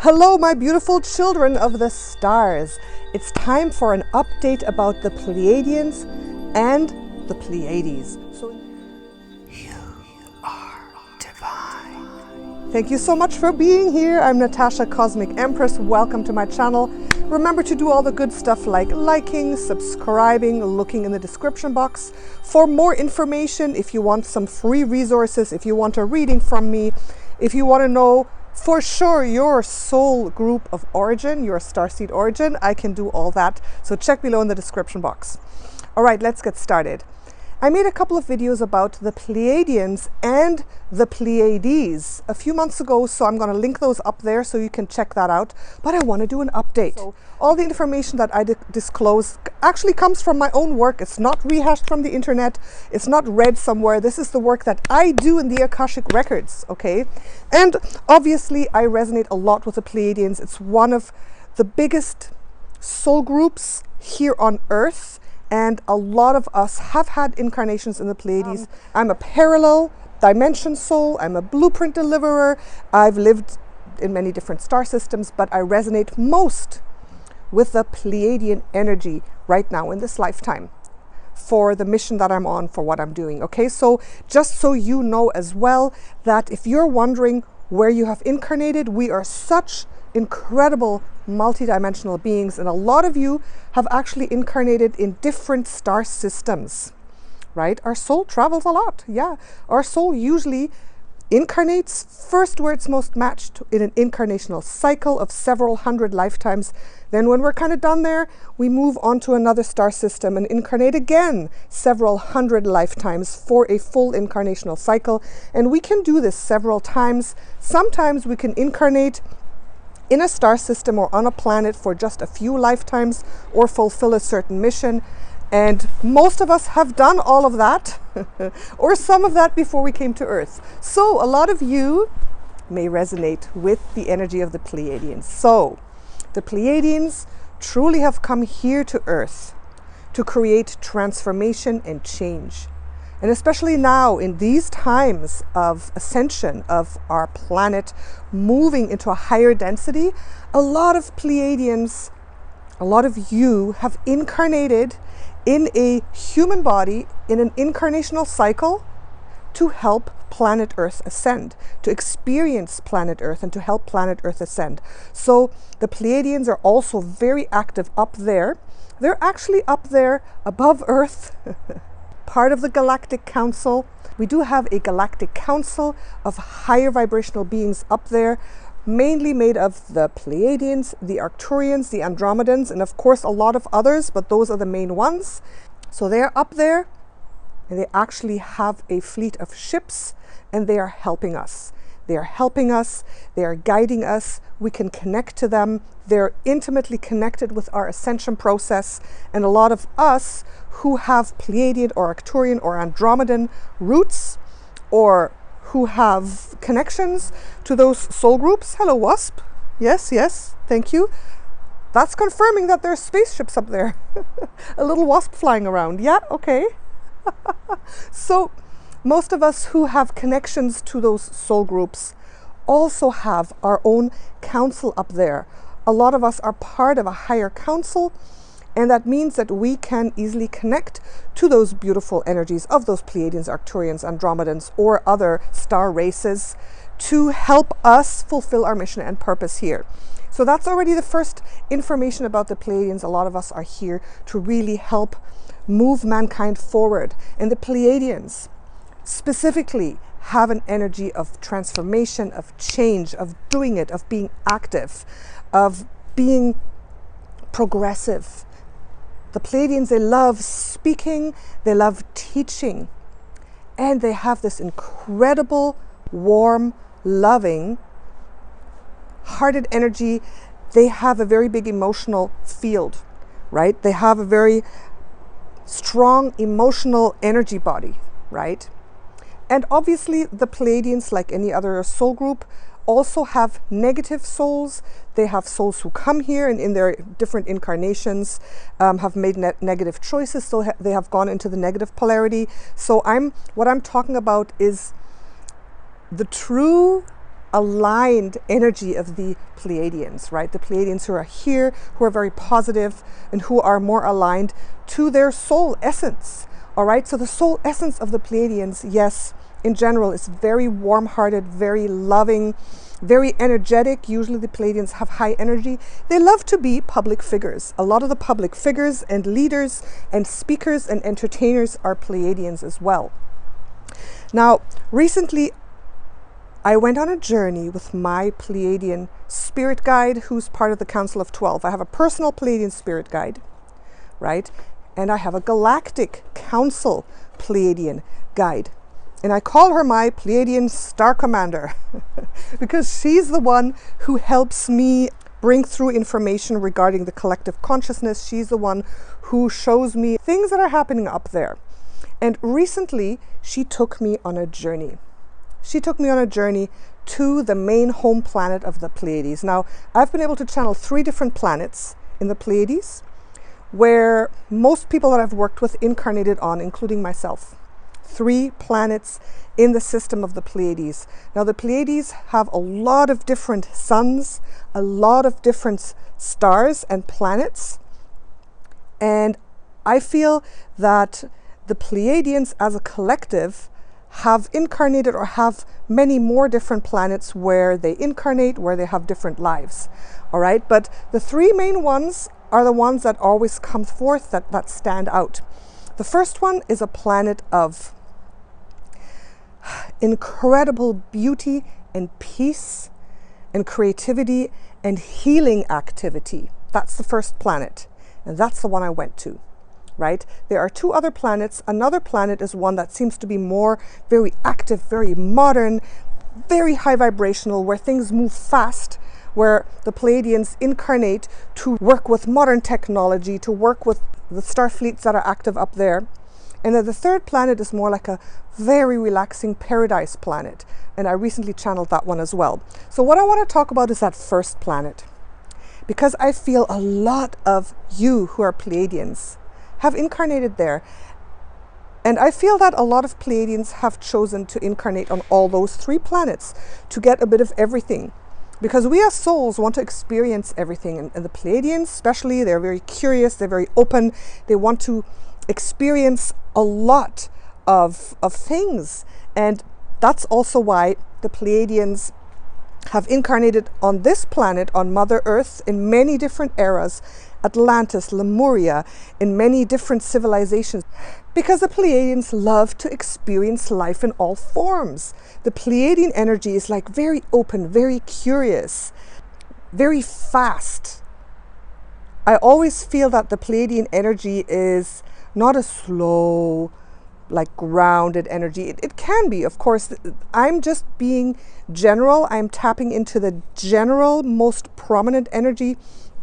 Hello, my beautiful children of the stars. It's time for an update about the Pleiadians and the Pleiades. You are divine. Thank you so much for being here. I'm Natasha, Cosmic Empress. Welcome to my channel. Remember to do all the good stuff like liking, subscribing, looking in the description box for more information. If you want some free resources, if you want a reading from me, if you want to know for sure your soul group of origin, your starseed origin, I can do all that. So check below in the description box. All right, let's get started. I made a couple of videos about the Pleiadians and the Pleiades a few months ago, so I'm going to link those up there so you can check that out. But I want to do an update. So all the information that I disclose actually comes from my own work. It's not rehashed from the internet. It's not read somewhere. This is the work that I do in the Akashic records, okay? And obviously I resonate a lot with the Pleiadians. It's one of the biggest soul groups here on Earth. And a lot of us have had incarnations in the Pleiades. I'm a parallel dimension soul. I'm a blueprint deliverer. I've lived in many different star systems, but I resonate most with the Pleiadian energy right now in this lifetime for the mission that I'm on, for what I'm doing. Okay, so just so you know as well that if you're wondering where you have incarnated, we are such incredible multidimensional beings, and a lot of you have actually incarnated in different star systems, right? Our soul travels a lot. Yeah, our soul usually incarnates first where it's most matched in an incarnational cycle of several hundred lifetimes. Then when we're kind of done there, we move on to another star system and incarnate again several hundred lifetimes for a full incarnational cycle. And we can do this several times. Sometimes we can incarnate in a star system or on a planet for just a few lifetimes or fulfill a certain mission. And most of us have done all of that or some of that before we came to Earth. So a lot of you may resonate with the energy of the Pleiadians. So the Pleiadians truly have come here to Earth to create transformation and change. And especially now in these times of ascension of our planet moving into a higher density, a lot of Pleiadians, a lot of you have incarnated in a human body in an incarnational cycle to help planet Earth ascend, to experience planet Earth and to help planet Earth ascend. So the Pleiadians are also very active up there. They're actually up there above Earth. Part of the Galactic Council. We do have a Galactic Council of higher vibrational beings up there, mainly made of the Pleiadians, the Arcturians, the Andromedans, and of course a lot of others, but those are the main ones. So they're up there and they actually have a fleet of ships and they are helping us. They are helping us, they are guiding us, we can connect to them, they're intimately connected with our ascension process, and a lot of us who have Pleiadian or Arcturian or Andromedan roots, or who have connections to those soul groups. Hello, Wasp. Yes, yes, thank you. That's confirming that there's spaceships up there. A little wasp flying around. Yeah, okay. So most of us who have connections to those soul groups also have our own council up there. A lot of us are part of a higher council, and that means that we can easily connect to those beautiful energies of those Pleiadians, Arcturians, Andromedans, or other star races to help us fulfill our mission and purpose here. So that's already the first information about the Pleiadians. A lot of us are here to really help move mankind forward. And the Pleiadians specifically have an energy of transformation, of change, of doing it, of being active, of being progressive. The Pleiadians, they love speaking, they love teaching, and they have this incredible, warm, loving, hearted energy. They have a very big emotional field, right? They have a very strong emotional energy body, right? And obviously the Pleiadians, like any other soul group, also have negative souls. They have souls who come here and in their different incarnations have made negative choices, so they have gone into the negative polarity. So what I'm talking about is the true aligned energy of the Pleiadians, right? The Pleiadians who are here, who are very positive and who are more aligned to their soul essence. All right, so the soul essence of the Pleiadians, yes, in general, is very warm-hearted, very loving, very energetic. Usually the Pleiadians have high energy. They love to be public figures. A lot of the public figures and leaders and speakers and entertainers are Pleiadians as well. Now, recently, I went on a journey with my Pleiadian spirit guide, who's part of the Council of 12. I have a personal Pleiadian spirit guide, right? And I have a galactic council Pleiadian guide. And I call her my Pleiadian star commander because she's the one who helps me bring through information regarding the collective consciousness. She's the one who shows me things that are happening up there. And recently, she took me on a journey. She took me on a journey to the main home planet of the Pleiades. Now, I've been able to channel 3 different planets in the Pleiades, where most people that I've worked with incarnated on, including myself. 3 planets in the system of the Pleiades. Now, the Pleiades have a lot of different suns, a lot of different stars and planets. And I feel that the Pleiadians as a collective have incarnated or have many more different planets where they incarnate, where they have different lives. All right, but the 3 main ones are the ones that always come forth, that stand out. The first one is a planet of incredible beauty and peace and creativity and healing activity. That's the first planet, and that's the one I went to, right? There are 2 other planets. Another planet is one that seems to be more very active, very modern, very high vibrational, where things move fast, where the Pleiadians incarnate to work with modern technology, to work with the star fleets that are active up there. And then the third planet is more like a very relaxing paradise planet. And I recently channeled that one as well. So what I want to talk about is that first planet, because I feel a lot of you who are Pleiadians have incarnated there. And I feel that a lot of Pleiadians have chosen to incarnate on all those 3 planets to get a bit of everything. Because we as souls want to experience everything. And the Pleiadians especially, they're very curious, they're very open. They want to experience a lot of things. And that's also why the Pleiadians have incarnated on this planet, on Mother Earth, in many different eras. Atlantis, Lemuria, in many different civilizations, because the Pleiadians love to experience life in all forms. The Pleiadian energy is like very open, very curious, very fast. I always feel that the Pleiadian energy is not a slow, like grounded energy. It can be, of course. I'm just being general. I'm tapping into the general, most prominent energy.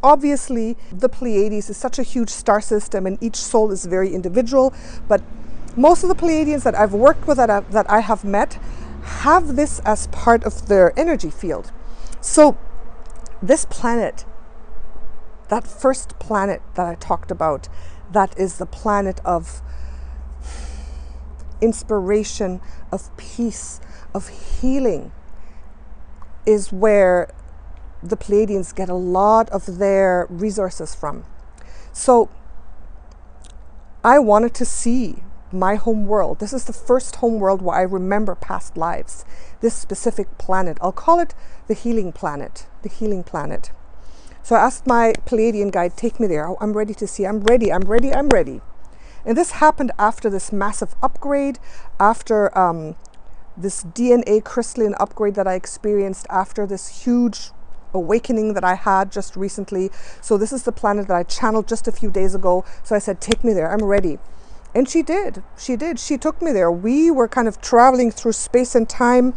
Obviously, the Pleiades is such a huge star system and each soul is very individual, but most of the Pleiadians that I've worked with, that I have met, have this as part of their energy field. So this planet, that first planet that I talked about, that is the planet of inspiration, of peace, of healing, is where the Pleiadians get a lot of their resources from. So I wanted to see my home world. This is the first home world where I remember past lives. This specific planet, I'll call it the healing planet, the healing planet. So I asked my Pleiadian guide, take me there. Oh, I'm ready to see. I'm ready. I'm ready. I'm ready. And this happened after this massive upgrade, after this DNA crystalline upgrade that I experienced, after this huge awakening that I had just recently. So this is the planet that I channeled just a few days ago. So I said, take me there. I'm ready. And she did. She did. She took me there. We were kind of traveling through space and time.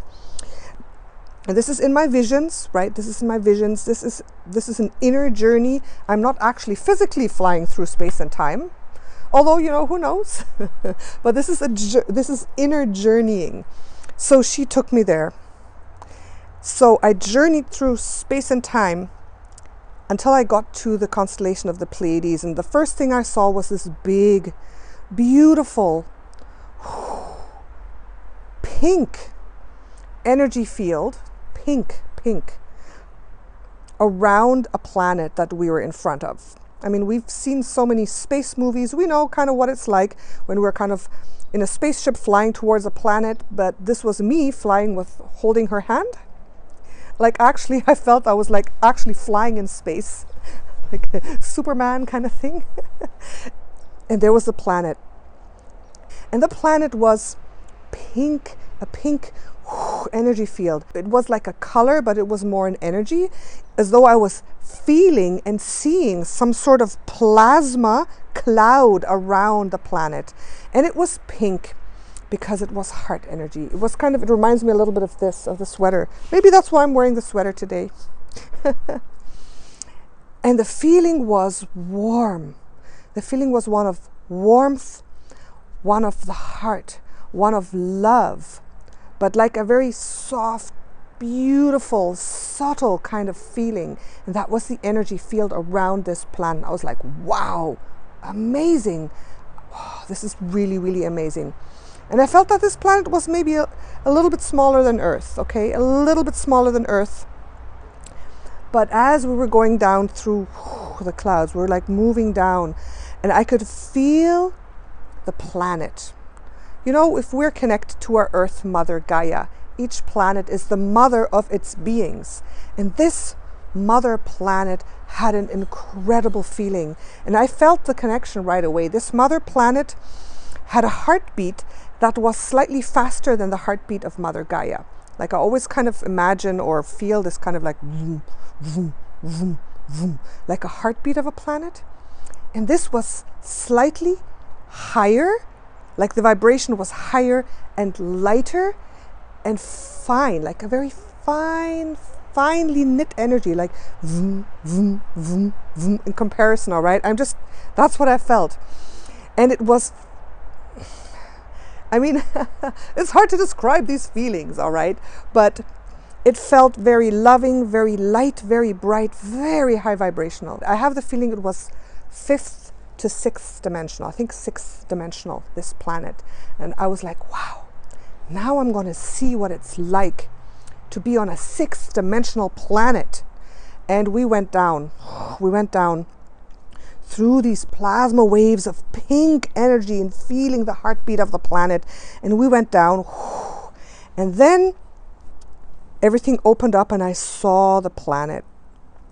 And this is in my visions, right? This is in my visions. This is an inner journey. I'm not actually physically flying through space and time, although, you know, who knows? But this is inner journeying. So she took me there. So I journeyed through space and time until I got to the constellation of the Pleiades. And the first thing I saw was this big, beautiful, pink energy field, pink around a planet that we were in front of. I mean, we've seen so many space movies. We know kind of what it's like when we're kind of in a spaceship flying towards a planet, but this was me flying with holding her hand. Like, actually, I felt I was like actually flying in space, like a Superman kind of thing. And there was a planet. And the planet was pink, a pink energy field. It was like a color, but it was more an energy, as though I was feeling and seeing some sort of plasma cloud around the planet. And it was pink because it was heart energy. It was kind of, it reminds me a little bit of this, of the sweater. Maybe that's why I'm wearing the sweater today. And the feeling was warm. The feeling was one of warmth, one of the heart, one of love, but like a very soft, beautiful, subtle kind of feeling. And that was the energy field around this planet. I was like, wow, amazing. Oh, this is really, really amazing. And I felt that this planet was maybe a little bit smaller than Earth, okay? A little bit smaller than Earth. But as we were going down through the clouds, we were like moving down, and I could feel the planet. You know, if we're connected to our Earth Mother Gaia, each planet is the mother of its beings. And this mother planet had an incredible feeling. And I felt the connection right away. This mother planet had a heartbeat that was slightly faster than the heartbeat of Mother Gaia. Like, I always kind of imagine or feel this kind of like vroom, vroom, vroom, vroom, like a heartbeat of a planet. And this was slightly higher, like the vibration was higher and lighter and fine, like a very finely knit energy, like vroom, vroom, vroom, vroom in comparison, all right? That's what I felt. And it was, I mean, it's hard to describe these feelings, all right? But it felt very loving, very light, very bright, very high vibrational. I have the feeling it was 5th to 6th dimensional. I think 6th dimensional, this planet. And I was like, wow, now I'm going to see what it's like to be on a 6th dimensional planet. And we went down through these plasma waves of pink energy and feeling the heartbeat of the planet. And we went down, and then everything opened up and I saw the planet.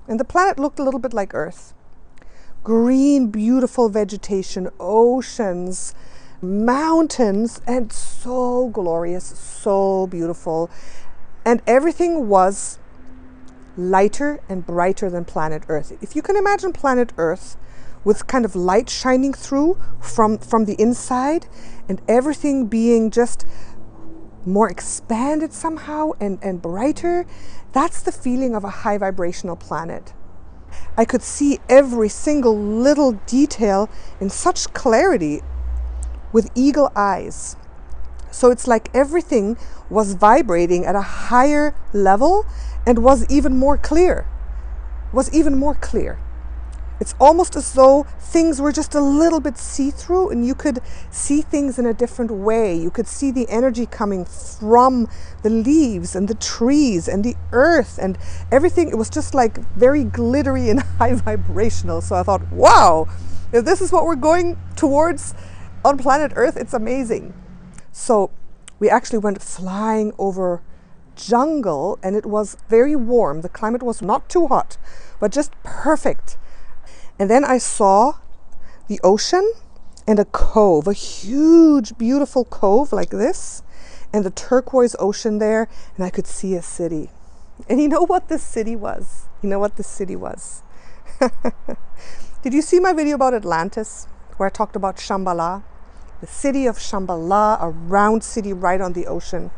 And the planet looked a little bit like Earth. Green, beautiful vegetation, oceans, mountains, and so glorious, so beautiful. And everything was lighter and brighter than planet Earth. If you can imagine planet Earth with kind of light shining through from the inside, and everything being just more expanded somehow and brighter, that's the feeling of a high vibrational planet. I could see every single little detail in such clarity with eagle eyes. So it's like everything was vibrating at a higher level and was even more clear. It's almost as though things were just a little bit see-through, and you could see things in a different way. You could see the energy coming from the leaves and the trees and the earth and everything. It was just like very glittery and high vibrational. So I thought, wow, if this is what we're going towards on planet Earth, it's amazing. So we actually went flying over jungle, and it was very warm. The climate was not too hot, but just perfect. And then I saw the ocean and a cove, a huge, beautiful cove like this, and the turquoise ocean there, and I could see a city. And you know what this city was? Did you see my video about Atlantis, where I talked about Shambhala? The city of Shambhala, a round city right on the ocean.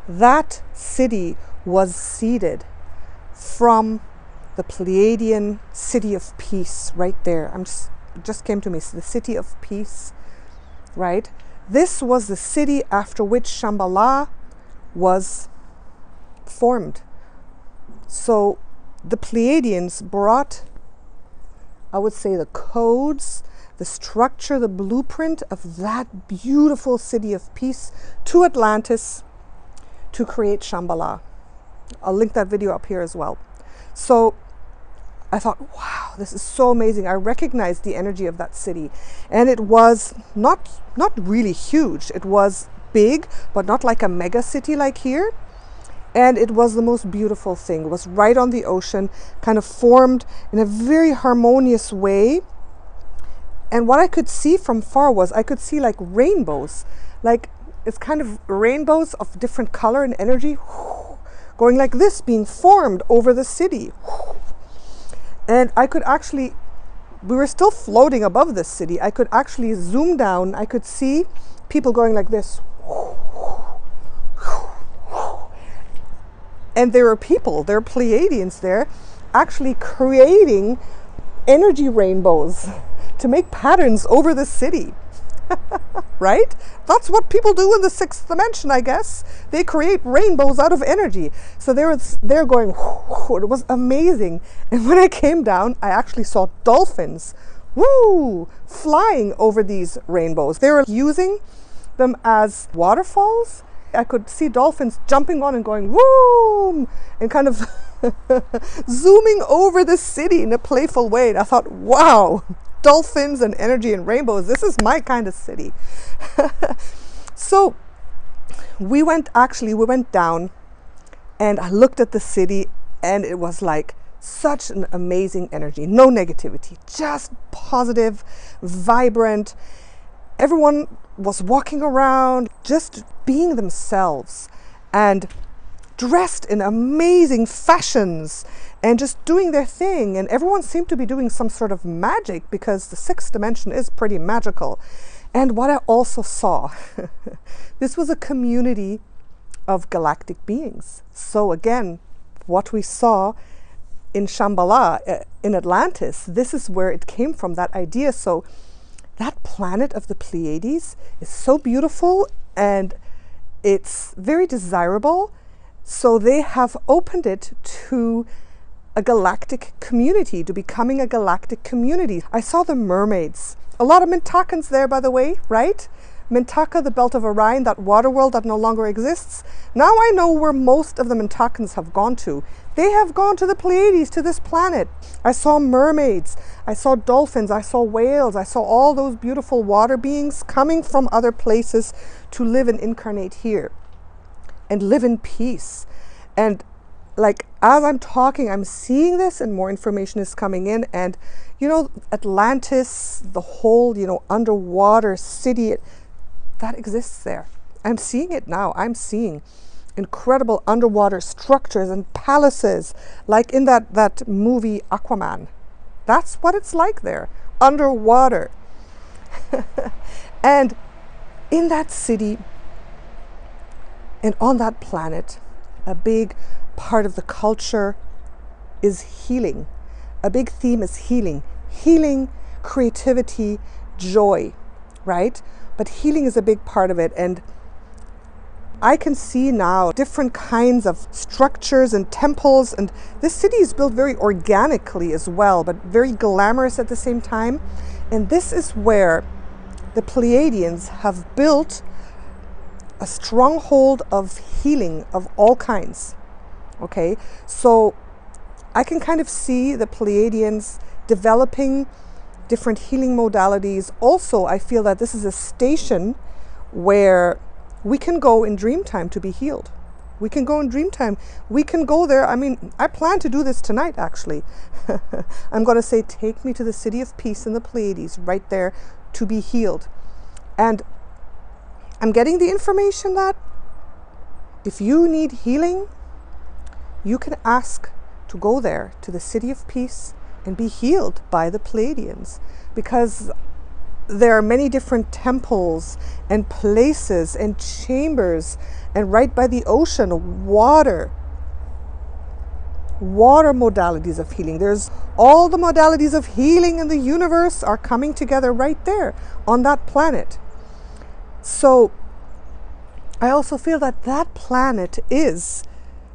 That city was seeded from the Pleiadian City of Peace right there. It just came to me, the City of Peace, right? This was the city after which Shambhala was formed. So the Pleiadians brought, I would say, the codes, the structure, the blueprint of that beautiful City of Peace to Atlantis to create Shambhala. I'll link that video up here as well. So I thought, wow, this is so amazing. I recognized the energy of that city. And it was not really huge. It was big, but not like a mega city like here. And it was the most beautiful thing. It was right on the ocean, kind of formed in a very harmonious way. And what I could see from far was I could see like rainbows. Like it's kind of rainbows of different color and energy going like this, being formed over the city. And I could actually, we were still floating above this city. I could actually zoom down. I could see people going like this. And there were people, there were Pleiadians there, actually creating energy rainbows to make patterns over the city. Right? That's what people do in the sixth dimension, I guess. They create rainbows out of energy. So they're going, it was amazing. And when I came down, I actually saw dolphins, flying over these rainbows. They were using them as waterfalls. I could see dolphins jumping on and going, woo, and kind of zooming over the city in a playful way. And I thought, wow, dolphins and energy and rainbows, this is my kind of city. So we went down and I looked at the city, and it was like such an amazing energy. No negativity, just positive, vibrant. Everyone was walking around, just being themselves and dressed in amazing fashions and just doing their thing. And everyone seemed to be doing some sort of magic, because the sixth dimension is pretty magical. And what I also saw, this was a community of galactic beings. So again, what we saw in Shambhala, in Atlantis, this is where it came from, that idea. So that planet of the Pleiades is so beautiful and it's very desirable. So they have opened it to a galactic community, to becoming a galactic community. I saw the mermaids. A lot of Mintakans there, by the way, right? Mintaka, the belt of Orion, that water world that no longer exists. Now I know where most of the Mintakans have gone to. They have gone to the Pleiades, to this planet. I saw mermaids, I saw dolphins, I saw whales, I saw all those beautiful water beings coming from other places to live and incarnate here and live in peace. And like, as I'm talking, I'm seeing this and more information is coming in. And, you know, Atlantis, the whole, you know, underwater city, that exists there. I'm seeing it now. I'm seeing incredible underwater structures and palaces, like in that movie Aquaman. That's what it's like there, underwater. And in that city and on that planet, a big part of the culture is healing. A big theme is healing. Healing, creativity, joy, right? But healing is a big part of it. And I can see now different kinds of structures and temples, and this city is built very organically as well, but very glamorous at the same time. And this is where the Pleiadians have built a stronghold of healing of all kinds. Okay, so I can kind of see the Pleiadians developing different healing modalities. Also, I feel that this is a station where we can go in dream time to be healed. We can go in dream time. We can go there. I mean, I plan to do this tonight, actually. I'm going to say, take me to the City of Peace in the Pleiades, right there, to be healed. And I'm getting the information that if you need healing, you can ask to go there to the City of Peace and be healed by the Pleiadians, because there are many different temples and places and chambers, and right by the ocean, water modalities of healing. There's all the modalities of healing in the universe are coming together right there on that planet. So I also feel that that planet is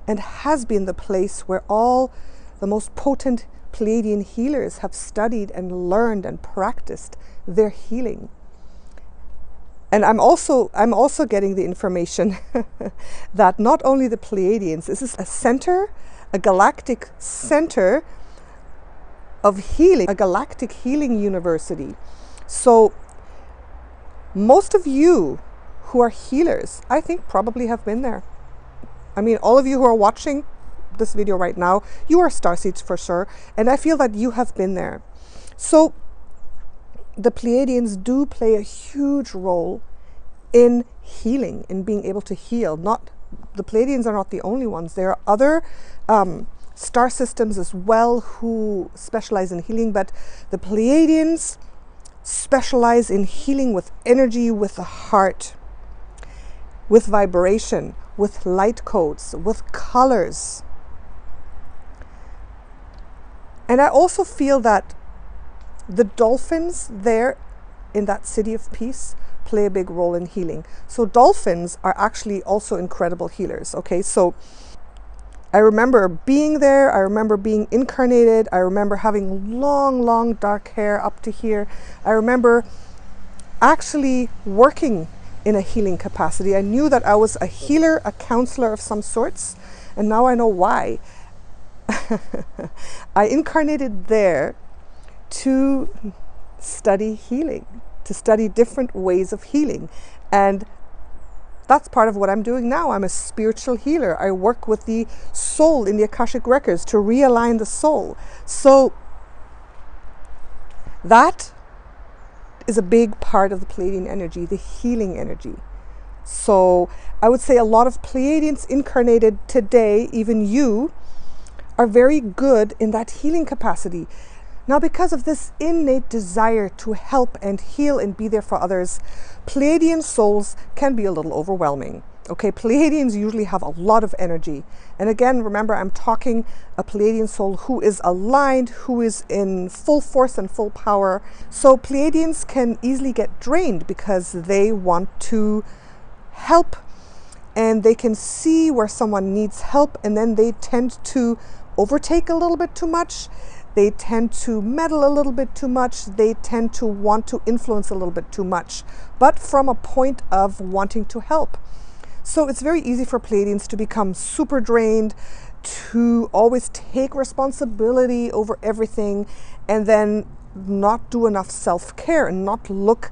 and has been the place where all the most potent Pleiadian healers have studied and learned and practiced their healing. And I'm also getting the information that not only the Pleiadians, this is a center, a galactic center of healing, a galactic healing university. So most of you who are healers, I think probably have been there. I mean, all of you who are watching this video right now, you are starseeds for sure. And I feel that you have been there. So the Pleiadians do play a huge role in healing, in being able to heal. The Pleiadians are not the only ones. There are other star systems as well who specialize in healing, but the Pleiadians specialize in healing with energy, with the heart, with vibration, with light codes, with colors. And I also feel that the dolphins there in that city of peace play a big role in healing. So dolphins are actually also incredible healers. Okay, so I remember being there, I remember being incarnated, I remember having long dark hair up to here. I remember actually working in a healing capacity. I knew that I was a healer, a counselor of some sorts, and now I know why. I incarnated there to study healing, to study different ways of healing. And that's part of what I'm doing now. I'm a spiritual healer. I work with the soul in the Akashic records to realign the soul. So that is a big part of the Pleiadian energy, the healing energy. So I would say a lot of Pleiadians incarnated today, even you, are very good in that healing capacity. Now, because of this innate desire to help and heal and be there for others, Pleiadian souls can be a little overwhelming. Okay, Pleiadians usually have a lot of energy. And again, remember, I'm talking a Pleiadian soul who is aligned, who is in full force and full power. So Pleiadians can easily get drained because they want to help and they can see where someone needs help, and then they tend to overtake a little bit too much. They tend to meddle a little bit too much. They tend to want to influence a little bit too much, but from a point of wanting to help. So it's very easy for Pleiadians to become super drained, to always take responsibility over everything, and then not do enough self-care and not look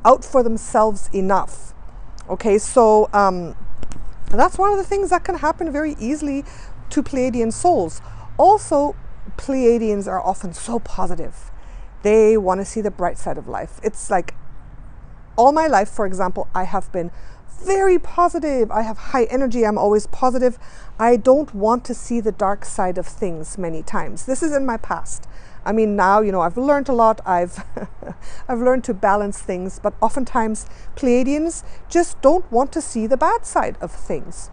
out for themselves enough. Okay, so that's one of the things that can happen very easily to Pleiadian souls. Also, Pleiadians are often so positive. They want to see the bright side of life. It's like all my life, for example, I have been very positive. I have high energy. I'm always positive. I don't want to see the dark side of things many times. This is in my past. I mean, now, you know, I've learned a lot. I've learned to balance things, but oftentimes Pleiadians just don't want to see the bad side of things.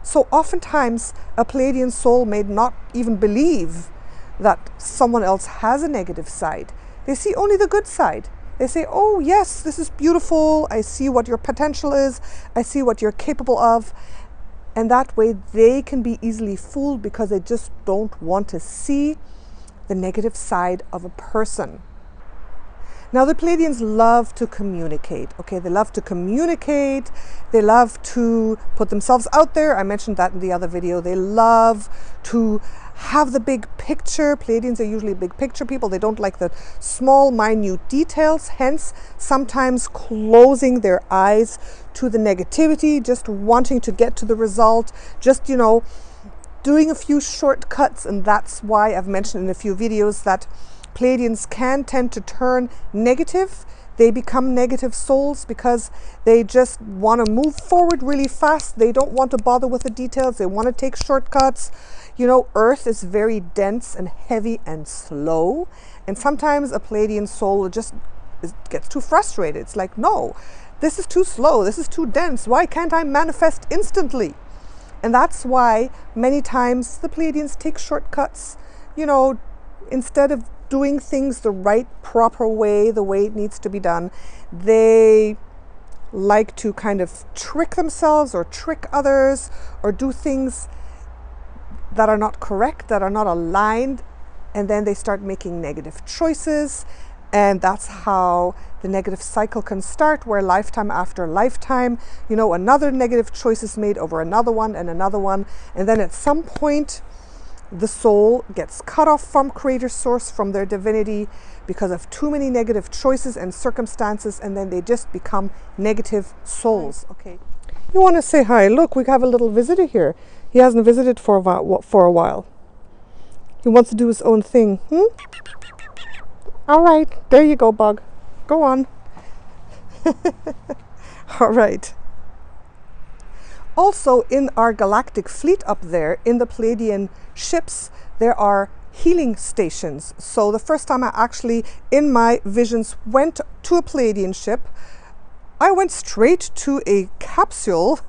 So oftentimes a Pleiadian soul may not even believe that someone else has a negative side. They see only the good side. They say, oh yes, this is beautiful. I see what your potential is. I see what you're capable of. And that way they can be easily fooled because they just don't want to see the negative side of a person. Now, the Pleiadians love to communicate, okay? They love to communicate. They love to put themselves out there. I mentioned that in the other video. They love to have the big picture. Pleiadians are usually big picture people. They don't like the small, minute details, hence sometimes closing their eyes to the negativity, just wanting to get to the result, just, you know, doing a few shortcuts. And that's why I've mentioned in a few videos that Pleiadians can tend to turn negative. They become negative souls because they just want to move forward really fast. They don't want to bother with the details. They want to take shortcuts. You know, Earth is very dense and heavy and slow. And sometimes a Pleiadian soul just gets too frustrated. It's like, no, this is too slow. This is too dense. Why can't I manifest instantly? And that's why many times the Pleiadians take shortcuts, you know, instead of doing things the right, proper way, the way it needs to be done. They like to kind of trick themselves or trick others or do things that are not correct, that are not aligned, and then they start making negative choices. And that's how the negative cycle can start, where lifetime after lifetime, you know, another negative choice is made over another one and another one. And then at some point, the soul gets cut off from Creator Source, from their divinity, because of too many negative choices and circumstances, and then they just become negative souls. Okay. You want to say hi? Look, we have a little visitor here. He hasn't visited for a while. He wants to do his own thing. All right, there you go, bug. Go on. All right. Also, in our galactic fleet up there, in the Pleiadian ships, there are healing stations. So the first time I actually, in my visions, went to a Pleiadian ship, I went straight to a capsule,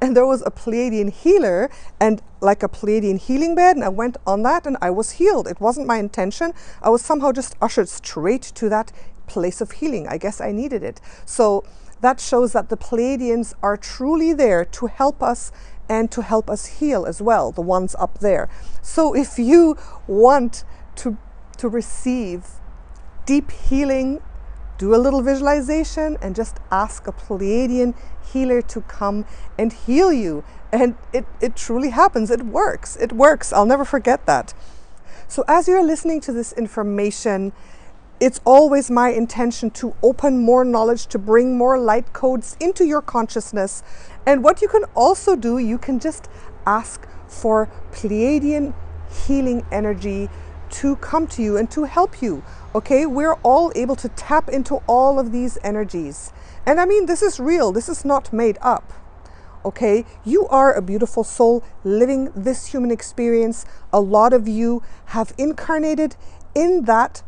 and there was a Pleiadian healer and like a Pleiadian healing bed, and I went on that and I was healed. It wasn't my intention. I was somehow just ushered straight to that place of healing. I guess I needed it. So that shows that the Pleiadians are truly there to help us and to help us heal as well, the ones up there. So if you want to receive deep healing, do a little visualization and just ask a Pleiadian healer to come and heal you. And it truly happens. It works. It works. I'll never forget that. So as you're listening to this information, it's always my intention to open more knowledge, to bring more light codes into your consciousness. And what you can also do, you can just ask for Pleiadian healing energy to come to you and to help you. Okay, we're all able to tap into all of these energies. And I mean, this is real. This is not made up. Okay, you are a beautiful soul living this human experience. A lot of you have incarnated in that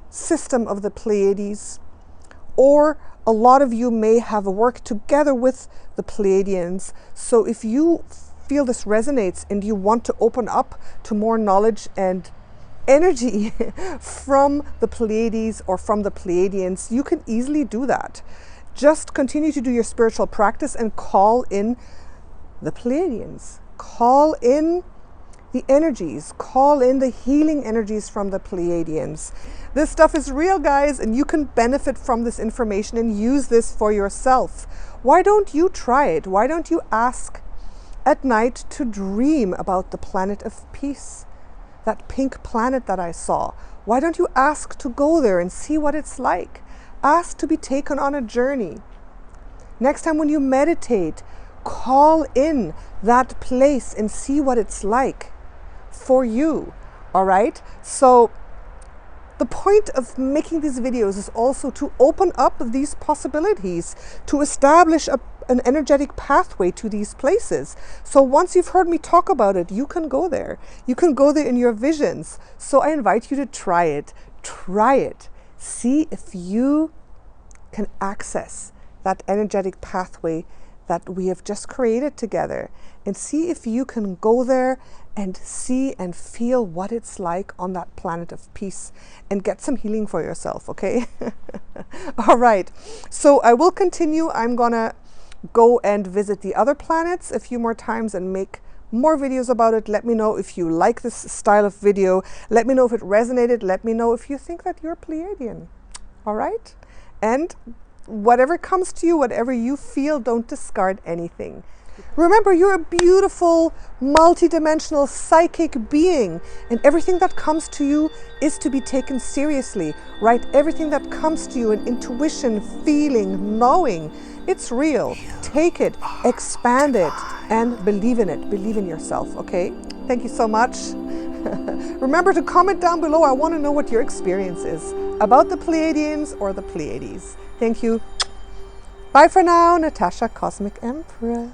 system of the Pleiades, or a lot of you may have worked together with the Pleiadians. So if you feel this resonates and you want to open up to more knowledge and energy from the Pleiades or from the Pleiadians, you can easily do that. Just continue to do your spiritual practice and call in the Pleiadians. Call in the energies. Call in the healing energies from the Pleiadians. This stuff is real, guys, and you can benefit from this information and use this for yourself. Why don't you try it? Why don't you ask at night to dream about the planet of peace? That pink planet that I saw. Why don't you ask to go there and see what it's like? Ask to be taken on a journey. Next time when you meditate, call in that place and see what it's like for you. All right? So the point of making these videos is also to open up these possibilities, to establish an energetic pathway to these places. So once you've heard me talk about it, you can go there. You can go there in your visions. So I invite you to try it. Try it. See if you can access that energetic pathway that we have just created together, and see if you can go there and see and feel what it's like on that planet of peace and get some healing for yourself, okay? All right, so I will continue. I'm gonna go and visit the other planets a few more times and make more videos about it. Let me know if you like this style of video. Let me know if it resonated. Let me know if you think that you're Pleiadian. All right? And whatever comes to you, whatever you feel, don't discard anything. Remember, you're a beautiful, multidimensional, psychic being, and everything that comes to you is to be taken seriously, right? Everything that comes to you, an intuition, feeling, knowing, it's real. Take it, expand it, and believe in it. Believe in yourself, okay? Thank you so much. Remember to comment down below. I want to know what your experience is about the Pleiadians or the Pleiades. Thank you. Bye for now, Natasha, Cosmic Empress.